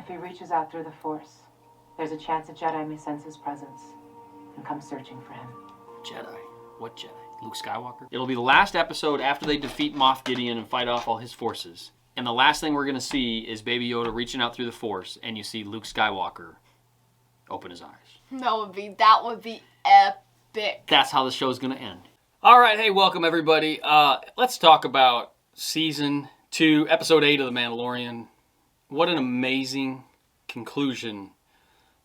he reaches out through the Force, there's a chance a Jedi may sense his presence and come searching for him. Jedi? What Jedi? Luke Skywalker? It'll be the last episode after they defeat Moff Gideon and fight off all his forces. And the last thing we're going to see is Baby Yoda reaching out through the Force, and you see Luke Skywalker open his eyes. That would be epic. That's how the show's going to end. All right, hey, welcome everybody. Let's talk about Season 2, Episode 8 of The Mandalorian. What an amazing conclusion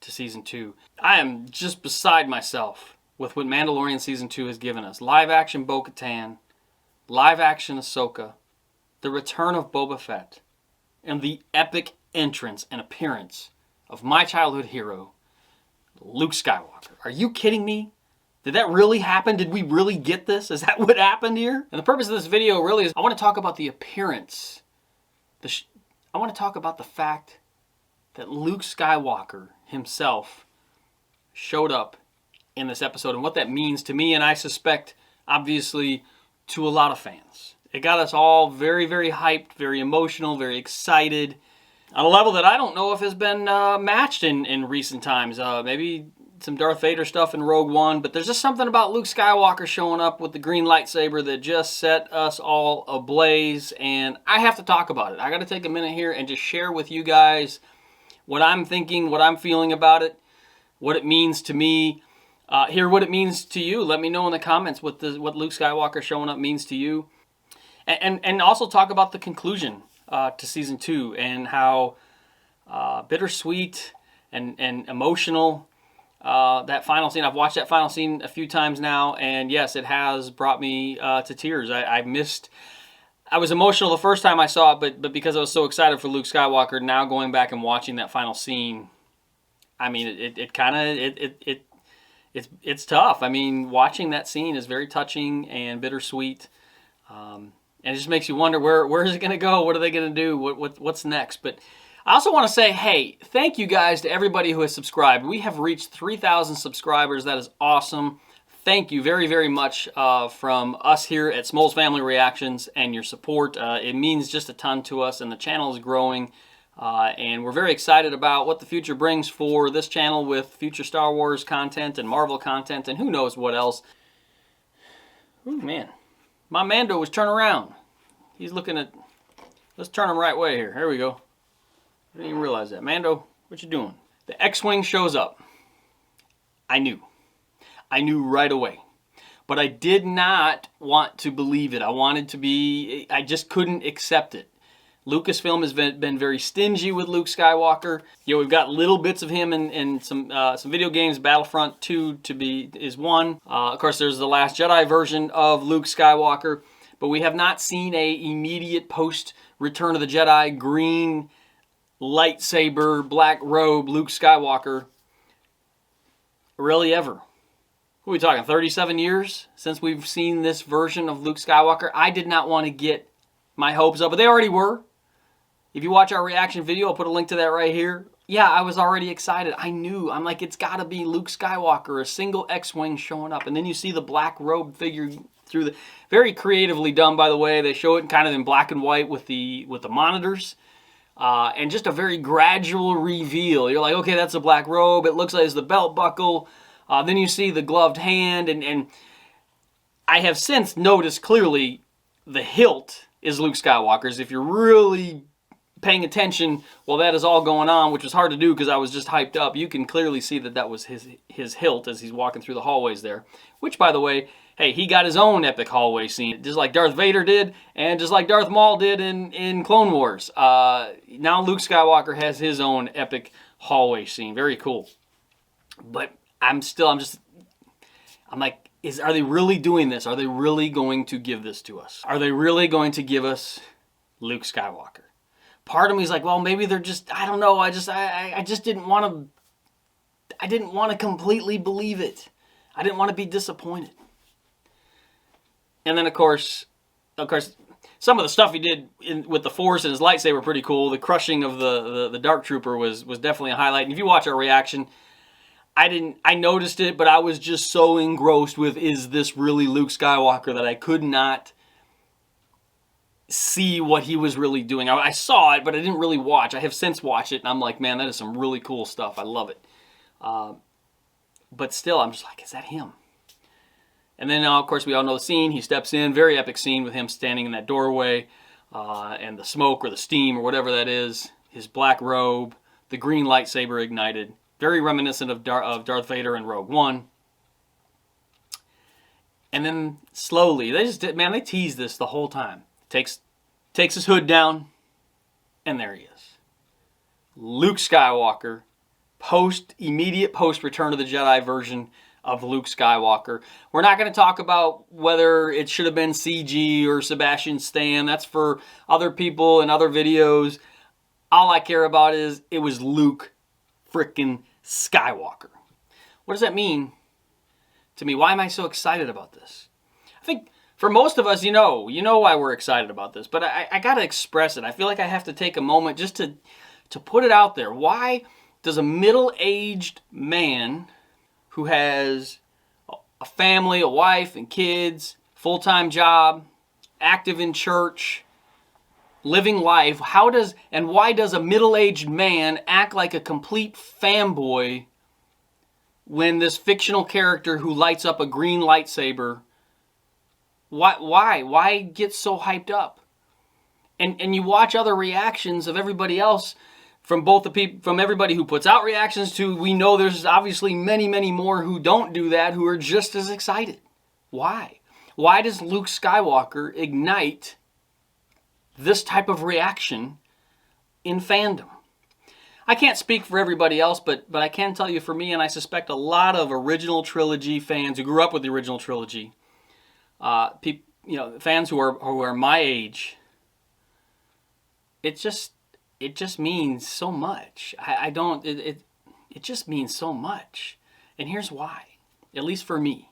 to Season 2. I am just beside myself with what Mandalorian Season 2 has given us. Live-action Bo-Katan, live-action Ahsoka, the return of Boba Fett, and the epic entrance and appearance of my childhood hero, Luke Skywalker. Are you kidding me? Did that really happen? Did we really get this? Is that what happened here? And the purpose of this video really is I want to talk about the appearance. I want to talk about the fact that Luke Skywalker himself showed up in this episode and what that means to me, and I suspect, obviously, to a lot of fans. It got us all very, very hyped, very emotional, very excited, on a level that I don't know if has been matched in recent times. Maybe some Darth Vader stuff in Rogue One, but there's just something about Luke Skywalker showing up with the green lightsaber that just set us all ablaze, and I have to talk about it. I got to take a minute here and just share with you guys what I'm thinking, what I'm feeling about it, what it means to me. Hear what it means to you. Let me know in the comments what Luke Skywalker showing up means to you. And also talk about the conclusion to Season 2 and how bittersweet and emotional that final scene. I've watched that final scene a few times now, and yes, it has brought me to tears. I was emotional the first time I saw it, but because I was so excited for Luke Skywalker, now going back and watching that final scene, I mean, it's tough. I mean, watching that scene is very touching and bittersweet. And it just makes you wonder, where is it going to go? What are they going to do? What's next? But I also want to say, hey, thank you guys to everybody who has subscribed. We have reached 3,000 subscribers. That is awesome. Thank you very, very much from us here at Smoles Family Reactions and your support. It means just a ton to us, and the channel is growing. And we're very excited about what the future brings for this channel with future Star Wars content and Marvel content and who knows what else. Ooh, man. My Mando was turned around. He's looking at... Let's turn him right way here. Here we go. I didn't even realize that. Mando, what you doing? The X-Wing shows up. I knew. I knew right away. But I did not want to believe it. I just couldn't accept it. Lucasfilm has been very stingy with Luke Skywalker. You know, we've got little bits of him in some video games. Battlefront 2 is one. Of course, there's the Last Jedi version of Luke Skywalker, but we have not seen a immediate post Return of the Jedi green lightsaber, black robe Luke Skywalker really ever. What are we talking? 37 years since we've seen this version of Luke Skywalker. I did not want to get my hopes up, but they already were. If you watch our reaction video, I'll put a link to that right here. Yeah, I was already excited. I knew. I'm like, it's got to be Luke Skywalker, a single X-Wing showing up. And then you see the black robe figure through the... Very creatively done, by the way. They show it kind of in black and white with the monitors. And just a very gradual reveal. You're like, okay, that's a black robe. It looks like it's the belt buckle. Then you see the gloved hand. And I have since noticed clearly the hilt is Luke Skywalker's. If you're really paying attention while that is all going on, which was hard to do because I was just hyped up, you can clearly see that was his hilt as he's walking through the hallways there. Which, by the way, hey, he got his own epic hallway scene, just like Darth Vader did, and just like Darth Maul did in Clone Wars. Now Luke Skywalker has his own epic hallway scene. Very cool. But I'm like, are they really doing this? Are they really going to give this to us? Are they really going to give us Luke Skywalker? Part of me is like, well, maybe they're just, I don't know. I just didn't want to completely believe it. I didn't want to be disappointed. And then, of course, some of the stuff he did with the Force and his lightsaber were pretty cool. The crushing of the Dark Trooper was definitely a highlight. And if you watch our reaction, I noticed it, but I was just so engrossed with, is this really Luke Skywalker, that I could not see what he was really doing. I saw it, but I didn't really watch. I have since watched it, and I'm like, man, that is some really cool stuff. I love it. But still, I'm just like, is that him? And then, of course, we all know the scene. He steps in, very epic scene with him standing in that doorway, and the smoke or the steam or whatever that is, his black robe, the green lightsaber ignited. Very reminiscent of Darth Vader in Rogue One. And then slowly, they tease this the whole time. Takes his hood down, and there he is. Luke Skywalker, immediate post Return of the Jedi version of Luke Skywalker. We're not going to talk about whether it should have been CG or Sebastian Stan. That's for other people and other videos. All I care about is it was Luke frickin' Skywalker. What does that mean to me? Why am I so excited about this? I think for most of us, you know why we're excited about this, but I got to express it. I feel like I have to take a moment just to put it out there. Why does a middle-aged man who has a family, a wife and kids, full-time job, active in church, living life, why does a middle-aged man act like a complete fanboy when this fictional character who lights up a green lightsaber, why get so hyped up? And you watch other reactions of everybody else, from everybody who puts out reactions to, we know there's obviously many, many more who don't do that, who are just as excited. Why? Why does Luke Skywalker ignite this type of reaction in fandom? I can't speak for everybody else, but I can tell you for me, and I suspect a lot of original trilogy fans who grew up with the original trilogy, fans who are my age, it just means so much. It just means so much. And here's why, at least for me.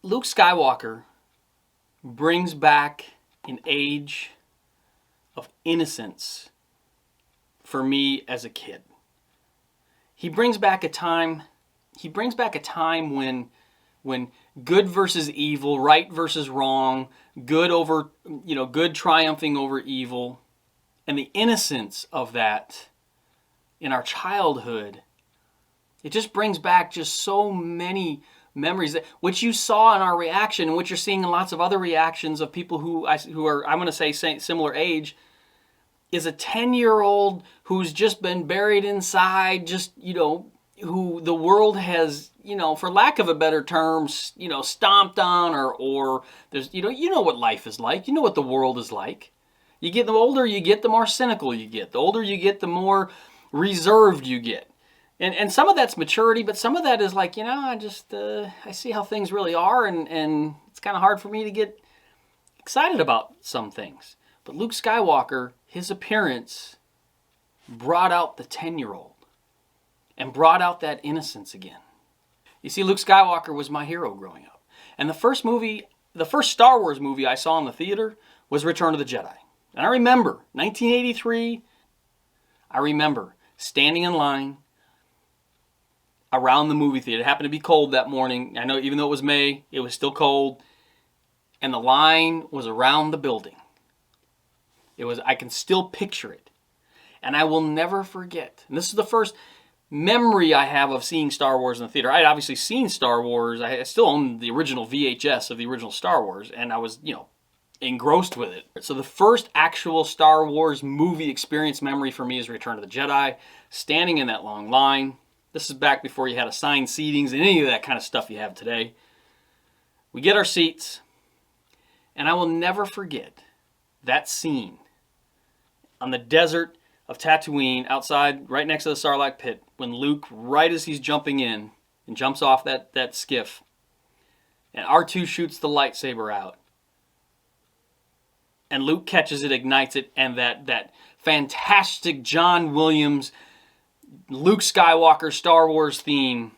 Luke Skywalker brings back an age of innocence for me as a kid. He brings back a time when good versus evil, right versus wrong, good triumphing over evil, and the innocence of that in our childhood, it just brings back just so many memories, which you saw in our reaction, and which you're seeing in lots of other reactions of people who are, I'm going to say, similar age, is a 10-year-old who's just been buried inside, who the world has, for lack of a better term, stomped on, or there's, you know what life is like. You know what the world is like. The older you get, the more cynical you get. The older you get, the more reserved you get. And some of that's maturity, but some of that is like, I see how things really are, and it's kind of hard for me to get excited about some things. But Luke Skywalker, his appearance brought out the 10-year-old and brought out that innocence again. You see, Luke Skywalker was my hero growing up. And the first Star Wars movie I saw in the theater was Return of the Jedi. And I remember, 1983, standing in line around the movie theater. It happened to be cold that morning. I know, even though it was May, it was still cold. And the line was around the building. I can still picture it. And I will never forget. And this is the first memory I have of seeing Star Wars in the theater. I had obviously seen Star Wars. I still own the original VHS of the original Star Wars. And I was, engrossed with it. So the first actual Star Wars movie experience memory for me is Return of the Jedi. Standing in that long line. This is back before you had assigned seatings and any of that kind of stuff you have today. We get our seats. And I will never forget that scene on the desert of Tatooine, outside, right next to the Sarlacc pit, when Luke, right as he's jumping in, and jumps off that skiff, and R2 shoots the lightsaber out, and Luke catches it, ignites it, and that fantastic John Williams, Luke Skywalker Star Wars theme,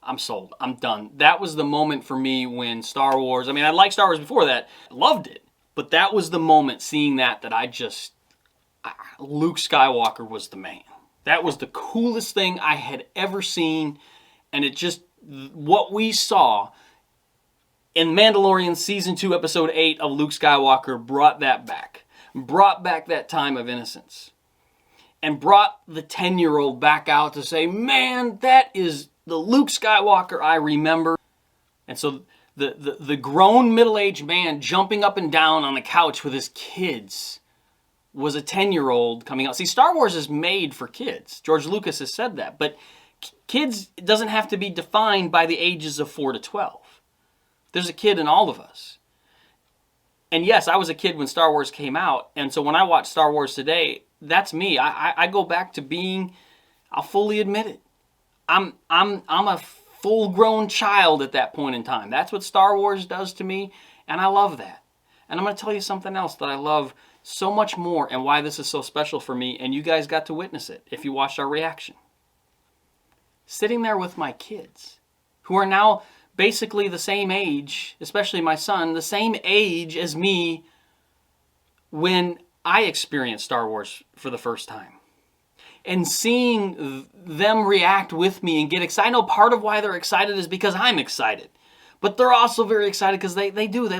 I'm sold. I'm done. That was the moment for me when Star Wars, I liked Star Wars before that, loved it, but that was the moment, seeing that Luke Skywalker was the man. That was the coolest thing I had ever seen, and what we saw, And Mandalorian Season 2, Episode 8 of Luke Skywalker brought that back. Brought back that time of innocence. And brought the 10-year-old back out to say, man, that is the Luke Skywalker I remember. And so the grown middle-aged man jumping up and down on the couch with his kids was a 10-year-old coming out. See, Star Wars is made for kids. George Lucas has said that. But kids doesn't have to be defined by the ages of 4 to 12. There's a kid in all of us. And yes, I was a kid when Star Wars came out. And so when I watch Star Wars today, that's me. I go back to being, I'll fully admit it, I'm a full-grown child at that point in time. That's what Star Wars does to me, and I love that. And I'm going to tell you something else that I love so much more and why this is so special for me, and you guys got to witness it if you watched our reaction. Sitting there with my kids, who are now basically the same age, especially my son, the same age as me when I experienced Star Wars for the first time. And seeing them react with me and get excited. I know part of why they're excited is because I'm excited. But they're also very excited because they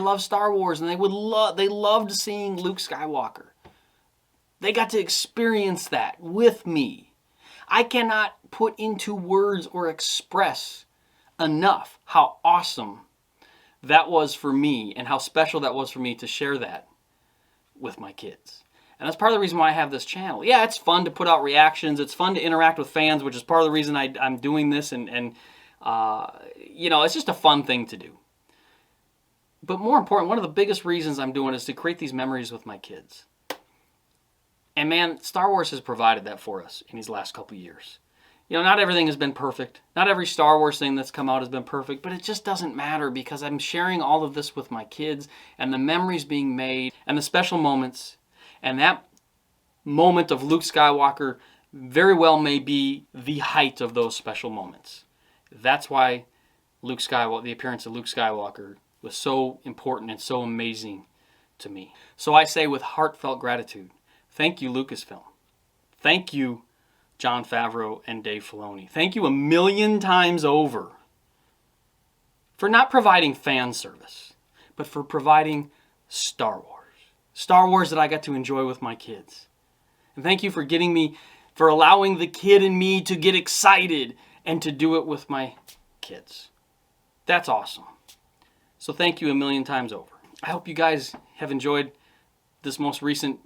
love Star Wars, and they loved seeing Luke Skywalker. They got to experience that with me. I cannot put into words or express enough how awesome that was for me and how special that was for me to share that with my kids. And that's part of the reason why I have this channel. Yeah, it's fun to put out reactions. It's fun to interact with fans, which is part of the reason I'm doing this. And you know, it's just a fun thing to do. But more important, one of the biggest reasons I'm doing it is to create these memories with my kids. And man, Star Wars has provided that for us in these last couple of years. You know, not everything has been perfect. Not every Star Wars thing that's come out has been perfect, but it just doesn't matter because I'm sharing all of this with my kids and the memories being made and the special moments. And that moment of Luke Skywalker very well may be the height of those special moments. That's why Luke Skywalker, the appearance of Luke Skywalker was so important and so amazing to me. So I say with heartfelt gratitude, thank you, Lucasfilm. Thank you, Jon Favreau and Dave Filoni. Thank you a million times over for not providing fan service, but for providing Star Wars. Star Wars that I got to enjoy with my kids. And thank you for allowing the kid in me to get excited and to do it with my kids. That's awesome. So thank you a million times over. I hope you guys have enjoyed this most recent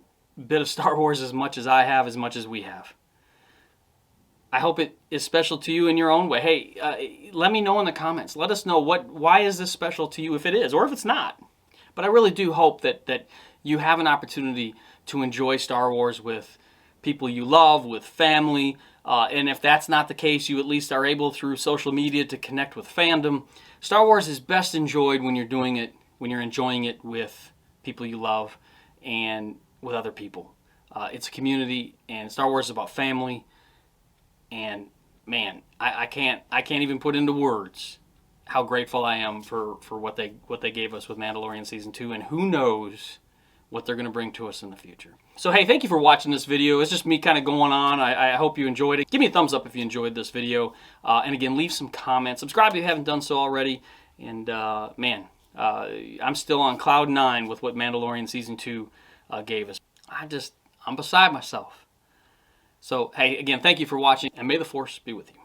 bit of Star Wars as much as I have, as much as we have. I hope it is special to you in your own way. Hey, let me know in the comments. Let us know why is this special to you if it is, or if it's not. But I really do hope that you have an opportunity to enjoy Star Wars with people you love, with family. And if that's not the case, you at least are able through social media to connect with fandom. Star Wars is best enjoyed when you're doing it, when you're enjoying it with people you love and with other people. It's a community, and Star Wars is about family. And man, I can't even put into words how grateful I am for what they gave us with Mandalorian Season 2, and who knows what they're going to bring to us in the future. So hey, thank you for watching this video. It's just me kind of going on. I hope you enjoyed it. Give me a thumbs up if you enjoyed this video. And again, leave some comments. Subscribe if you haven't done so already. And man, I'm still on cloud 9 with what Mandalorian Season 2 gave us. I'm beside myself. So hey, again, thank you for watching, and may the Force be with you.